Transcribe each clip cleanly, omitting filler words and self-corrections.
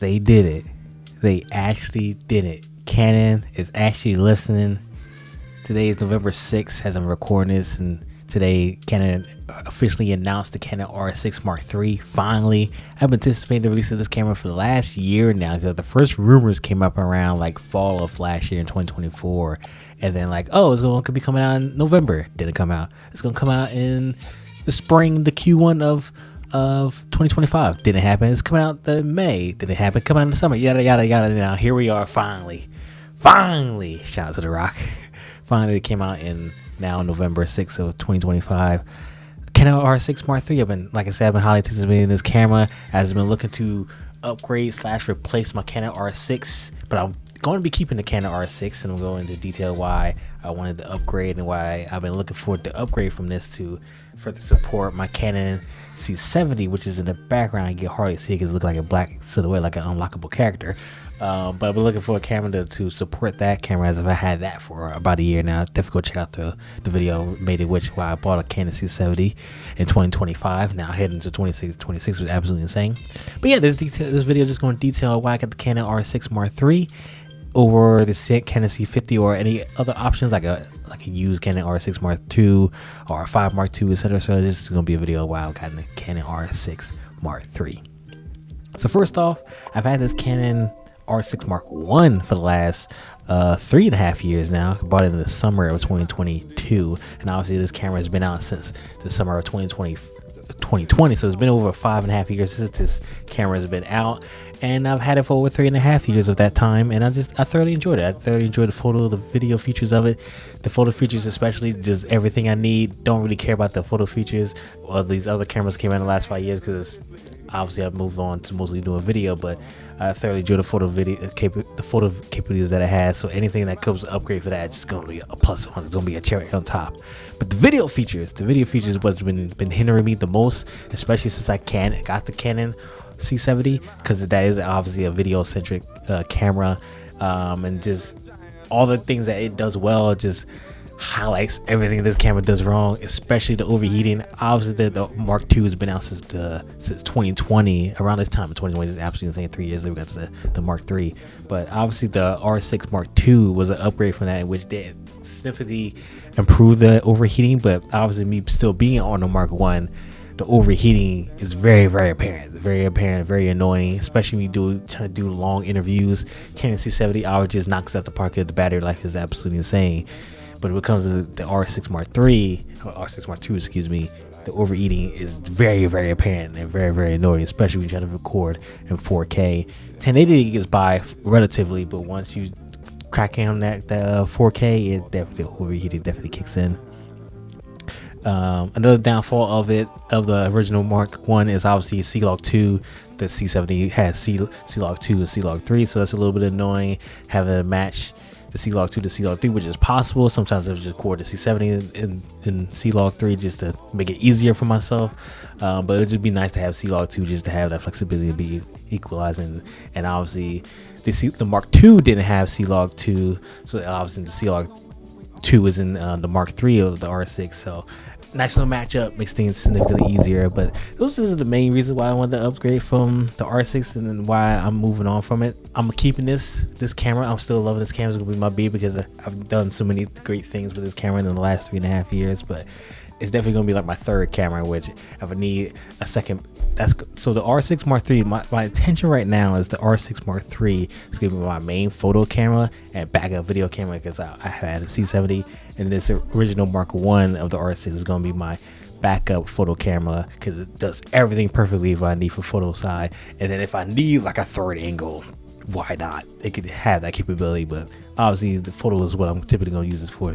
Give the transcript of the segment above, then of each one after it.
They did it. They actually did it. Canon is actually listening. Today is November 6th as I'm recording this, and today Canon officially announced the Canon R6 Mark III. Finally, I've been anticipating the release of this camera for the last year now, because the first rumors came up around like fall of last year in 2024, and then like, oh, it's going to be coming out in November. Didn't come out. It's going to come out in the spring, the Q1 of 2025. Didn't happen. It's coming out in May. Didn't happen. Coming out in the summer. Yada yada yada. Now here we are. Finally. Shout out to The Rock. Finally, it came out in now November 6th of 2025. Canon R6 Mark III. Like I said, I've been highly anticipating this camera. I've been looking to upgrade / replace my Canon R6, but I'm going to be keeping the Canon R6, and I'm going into detail why I wanted to upgrade and why I've been looking forward to upgrade from this to further support my Canon C50, which is in the background. You can hardly see it because it looks like a black silhouette, like an unlockable character. But I've been looking for a camera to support that camera, as if I had that for about a year now. Definitely go check out the video made it, which why I bought a Canon C70 in 2025. Now heading to 26 was absolutely insane. But yeah, this video is just going to detail why I got the Canon R6 Mark III over the Canon C50 or any other options like a used Canon R6 Mark II or a 5 Mark II, etc. So this is going to be a video why I got the Canon R6 Mark III. So first off, I've had this Canon R6 Mark I for the last 3.5 years now. I bought it in the summer of 2022, and obviously this camera has been out since the summer of 2020, so it's been over 5.5 years since this camera has been out, and I've had it for over 3.5 years of that time, and I thoroughly enjoyed it. I thoroughly enjoyed the video features of it. The photo features especially, just everything I need. Don't really care about the photo features or these other cameras came out in the last 5 years, because obviously I've moved on to mostly doing video, but I thoroughly enjoy the photo capabilities that it has. So anything that comes to upgrade for that, it's just going to be a plus on. It's going to be a cherry on top. But the video features what's been hindering me the most, especially since I got the Canon C70, because that is obviously a video centric camera, and just all the things that it does well just highlights everything this camera does wrong, especially the overheating. Obviously the Mark II has been out since 2020. Around this time in 2020 is absolutely insane. 3 years later we got to the Mark III, but obviously the R6 Mark II was an upgrade from that, which did significantly improve the overheating. But obviously me still being on the Mark I, the overheating is very apparent, very annoying, especially when you trying to do long interviews. Canon C70 always just knocks out the park. The battery life is absolutely insane. But when it comes to the R6 Mark III, or R6 Mark II, excuse me, the overheating is very apparent and very annoying, especially when you try to record in 4K. 1080 gets by relatively, but once you crack on that 4K, the overheating definitely kicks in. Another downfall of the original Mark I is obviously C-Log 2. The C70 has C-Log 2 and C-Log 3, so that's a little bit annoying having to match the C-Log 2 to C-Log 3, which is possible. Sometimes I'll just record the C70 in C-Log 3 just to make it easier for myself. But it would just be nice to have C-Log 2 just to have that flexibility to be equalizing. And obviously the Mark II didn't have C-Log 2, so obviously the C-Log 2 is in the Mark III of the R6. So nice little matchup, makes things significantly easier. But those are the main reasons why I wanted to upgrade from the R6 and then why I'm moving on from it. I'm keeping this camera. I'm still loving this camera. It's gonna be my baby because I've done so many great things with this camera in the last 3.5 years. But it's definitely gonna be like my third camera, which if I need a second, so the R6 Mark III, my intention right now is the R6 Mark III is gonna be my main photo camera and backup video camera, because I had a C70, and this original Mark I of the R6 is gonna be my backup photo camera, because it does everything perfectly if I need for photo side, and then if I need like a third angle, why not? It could have that capability, but obviously the photo is what I'm typically going to use this for,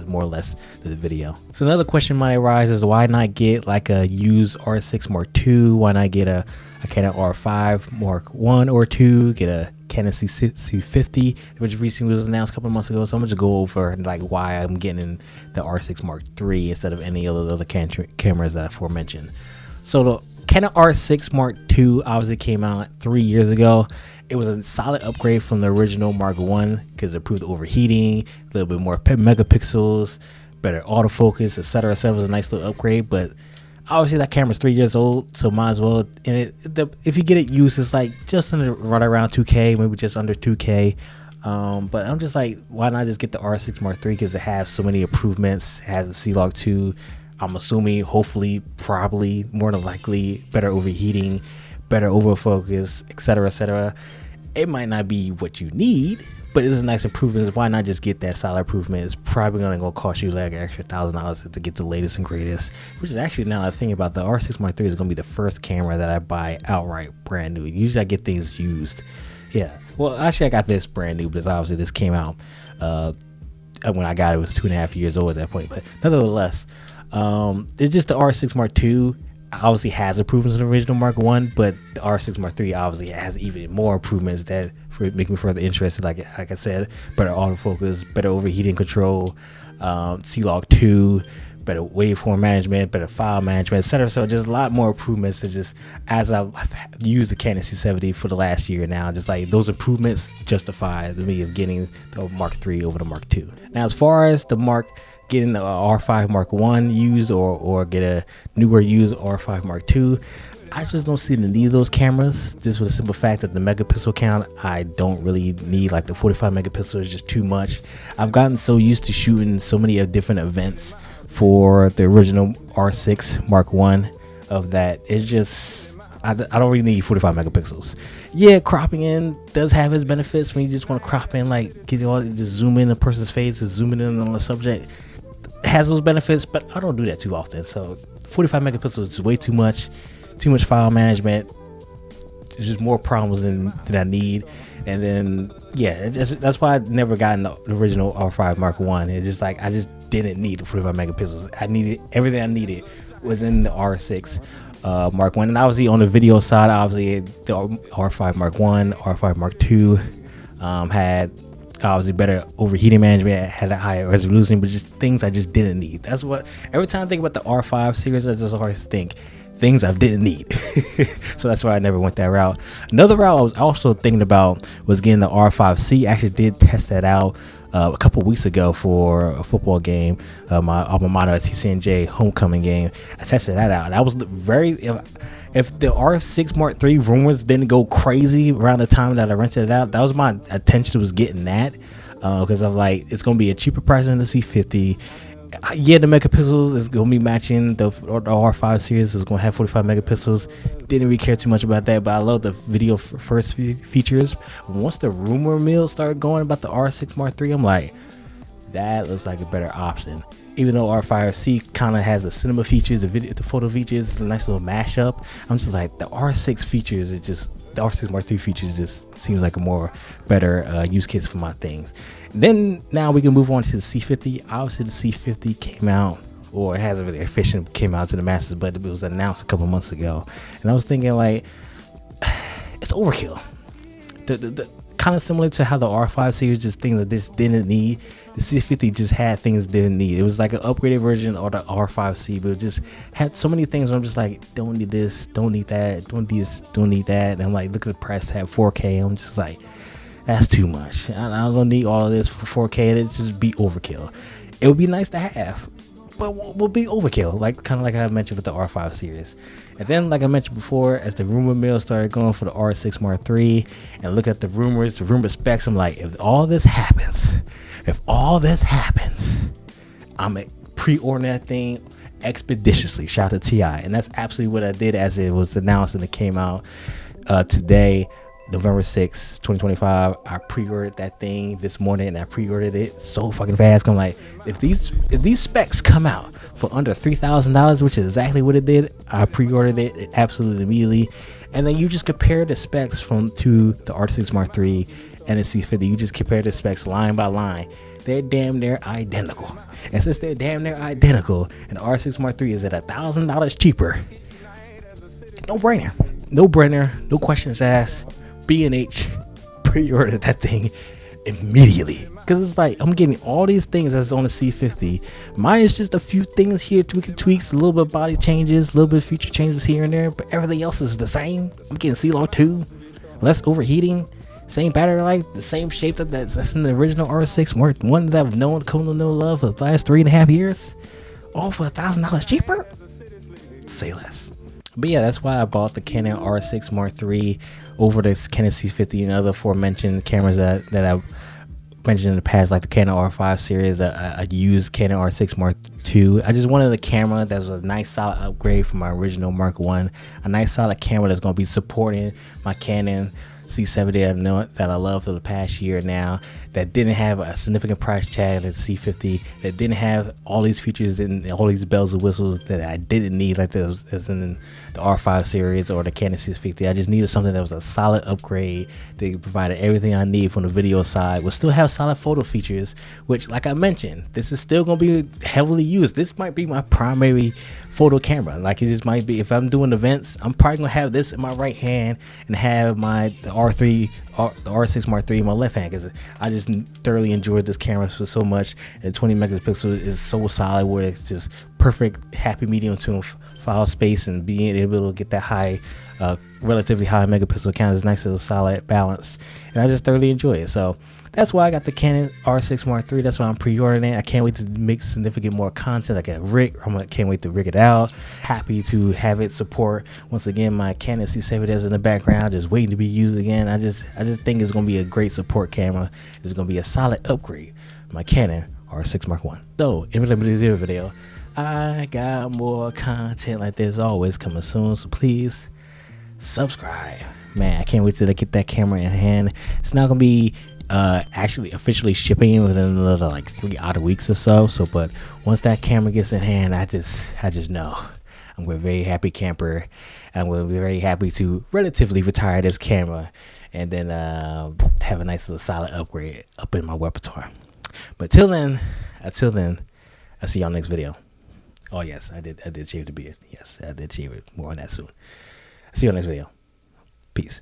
more or less the video. So another question might arise is, why not get like a used R6 Mark II? Why not get a Canon R5 Mark I or II? Get a Canon C50, which recently was announced a couple of months ago. So I'm going to go over like why I'm getting the R6 Mark III instead of any of those other cameras that I aforementioned. So the Canon R6 Mark II obviously came out 3 years ago. It was a solid upgrade from the original Mark I because it improved the overheating, a little bit more megapixels, better autofocus, etc. So it was a nice little upgrade. But obviously that camera's 3 years old, so might as well. And if you get it used, it's like just under right around 2K, maybe just under 2K. But I'm just like, why not just get the R6 Mark III, because it has so many improvements. It has the C-Log 2. I'm assuming, hopefully, probably, more than likely, better overheating, better overfocus, etc., etc. It might not be what you need, but it's a nice improvement. Why not just get that solid improvement? It's probably gonna cost you like an extra $1,000 to get the latest and greatest. Which is actually, now I think about, the R6 Mark III is gonna be the first camera that I buy outright brand new. Usually I get things used. Yeah. Well, actually I got this brand new because obviously this came out when I got it, was 2.5 years old at that point. But nevertheless, it's just the R6 Mark II obviously has improvements in the original Mark I, but the R6 Mark III obviously has even more improvements that make me further interested. Like I said, better autofocus, better overheating control, C-Log 2, better waveform management, better file management, etc. So just a lot more improvements. To just, as I've used the Canon C50 for the last year now, just like those improvements justify me of getting the Mark III over the Mark II. Now, as far as getting the R5 Mark I used or get a newer used R5 Mark II, I just don't see the need of those cameras, just for the simple fact that the megapixel count, I don't really need. Like the 45 megapixel is just too much. I've gotten so used to shooting so many different events for the original R6 Mark I of that, it's just, I don't really need 45 megapixels. Yeah, cropping in does have its benefits when you just want to crop in, like get all, just zoom in a person's face, just zooming in on the subject. It has those benefits, but I don't do that too often. So 45 megapixels is way too much file management. There's just more problems than I need. And then yeah, that's why I never gotten the original R5 Mark I. It's just like I just didn't need the 45 megapixels. I needed everything I needed within the R6 Mark I. And obviously on the video side, obviously the R5 Mark I, R5 Mark II had obviously better overheating management, had a higher resolution, but just things I just didn't need. That's what, every time I think about the R5 series, I just always think things I didn't need. So that's why I never went that route. Another route I was also thinking about was getting the R5C. I actually did test that out a couple weeks ago for a football game, my alma mater TCNJ homecoming game. I tested that out. And I was very, if the R6 Mark III rumors didn't go crazy around the time that I rented it out, that was my attention, was getting that, because I'm like, it's gonna be a cheaper price than the C50. Yeah, the megapixels is gonna be matching the R5 series. Is gonna have 45 megapixels. Didn't really care too much about that, but I love the video first features. Once the rumor mill started going about the R6 Mark III, I'm like, that looks like a better option. Even though R5C kind of has the cinema features, the photo features, the nice little mashup, I'm just like, the R6 features, the R6 Mark III features just seems like a more better use case for my things. Then now we can move on to the C50. Obviously the C50 came out, or it hasn't really officially came out to the masses, but it was announced a couple months ago. And I was thinking like, it's overkill. The kind of similar to how the R5 series, just things that this didn't need. The C50 just had things it didn't need. It was like an upgraded version of the R5C, but it just had so many things where I'm just like, don't need this, don't need that, don't need this, don't need that. And I'm like, look at the price tag, 4K. I'm just like, that's too much. I don't need all of this for 4K. It just be overkill. It would be nice to have, but will be overkill. Like kind of like I mentioned with the R5 series. And then, like I mentioned before, as the rumor mill started going for the R6 Mark III, and look at the rumor specs, I'm like, if all this happens, I'm pre-ordering that thing expeditiously. Shout out to TI. And that's absolutely what I did, as it was announced and it came out today, November 6th, 2025. I pre-ordered that thing this morning, and I pre-ordered it so fucking fast. I'm like, if these specs come out for under $3,000, which is exactly what it did, I pre-ordered it absolutely immediately. And then you just compare the specs to the R6 Mark III and the C50. You just compare the specs line by line. They're damn near identical. And since they're damn near identical, and the R6 Mark III is at $1,000 cheaper, no brainer, no questions asked. B&H pre-ordered that thing immediately, because it's like, I'm getting all these things that's on the C50. Mine is just a few things here, tweaks, a little bit of body changes, a little bit of feature changes here and there, but everything else is the same. I'm getting C-Log 2, less overheating, same battery life, the same shape that's in the original R6 Mark I that I've known, love for the last 3.5 years, all for $1,000 cheaper. say less. But yeah, that's why I bought the Canon R6 Mark III over the Canon C50 and other aforementioned cameras that I mentioned in the past, like the Canon R5 series, a used Canon R6 Mark II. I just wanted a camera that was a nice solid upgrade from my original Mark I, a nice solid camera that's going to be supporting my Canon C70 that I love for the past year now, that didn't have a significant price tag like the C50, that didn't have all these features and all these bells and whistles that I didn't need, like as in the R5 series or the Canon C50. I just needed something that was a solid upgrade that provided everything I need from the video side, would still have solid photo features, which, like I mentioned, this is still going to be heavily used. This might be my primary photo camera. Like, it just might be, if I'm doing events, I'm probably going to have this in my right hand and have the R6 Mark III in my left hand, because I just thoroughly enjoyed this camera for so much. And 20 megapixels is so solid, where it's just perfect happy medium to file space, and being able to get that high, relatively high megapixel count is nice little solid balance, and I just thoroughly enjoy it. So that's why I got the Canon R6 Mark III. That's why I'm pre-ordering it. I can't wait to make significant more content. I can't wait to rig it out. Happy to have it support, once again, my Canon C70 that's in the background, just waiting to be used again. I just think it's going to be a great support camera. It's going to be a solid upgrade for my Canon R6 Mark I. So, in the video, I got more content like this always coming soon, so please subscribe. Man, I can't wait till I get that camera in hand. It's not going to be actually officially shipping within another like 3 odd weeks or so. But once that camera gets in hand, I just know I'm a very happy camper. I'm going to be very happy to relatively retire this camera, and then have a nice little solid upgrade up in my repertoire. But until then, I'll see y'all next video. Oh yes, I did shave the beard. Yes, I did shave it. More on that soon. See you next video. Peace.